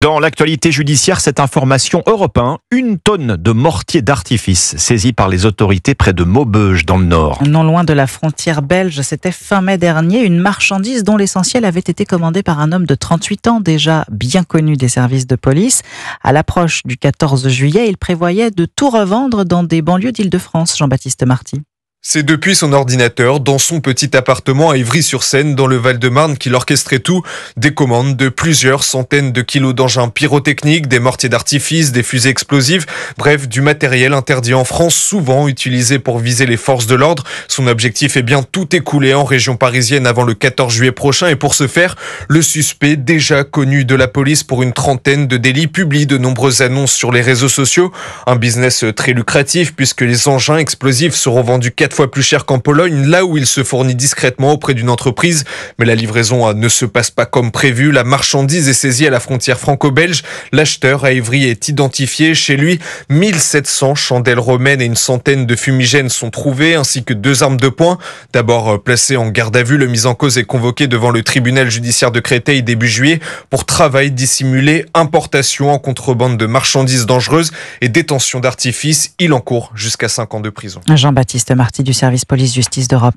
Dans l'actualité judiciaire, cette information Europe 1, 1 tonne de mortier d'artifice saisie par les autorités près de Maubeuge dans le Nord. Non loin de la frontière belge, c'était fin mai dernier, une marchandise dont l'essentiel avait été commandé par un homme de 38 ans, déjà bien connu des services de police. À l'approche du 14 juillet, il prévoyait de tout revendre dans des banlieues d'Île-de-France. Jean-Baptiste Marty. C'est depuis son ordinateur, dans son petit appartement à Ivry-sur-Seine, dans le Val-de-Marne, qu'il orchestrait tout. Des commandes de plusieurs centaines de kilos d'engins pyrotechniques, des mortiers d'artifice, des fusées explosives. Bref, du matériel interdit en France, souvent utilisé pour viser les forces de l'ordre. Son objectif est bien tout écouler en région parisienne avant le 14 juillet prochain. Et pour ce faire, le suspect, déjà connu de la police pour une trentaine de délits, publie de nombreuses annonces sur les réseaux sociaux. Un business très lucratif puisque les engins explosifs seront vendus 4 fois plus cher qu'en Pologne, là où il se fournit discrètement auprès d'une entreprise. Mais la livraison ne se passe pas comme prévu. La marchandise est saisie à la frontière franco-belge. L'acheteur à Ivry est identifié. Chez lui, 1700 chandelles romaines et une centaine de fumigènes sont trouvés, ainsi que 2 armes de poing. D'abord placé en garde à vue, le mis en cause est convoqué devant le tribunal judiciaire de Créteil début juillet pour travail dissimulé, importation en contrebande de marchandises dangereuses et détention d'artifices. Il encourt jusqu'à 5 ans de prison. Jean-Baptiste Marty du service police-justice d'Europe 1.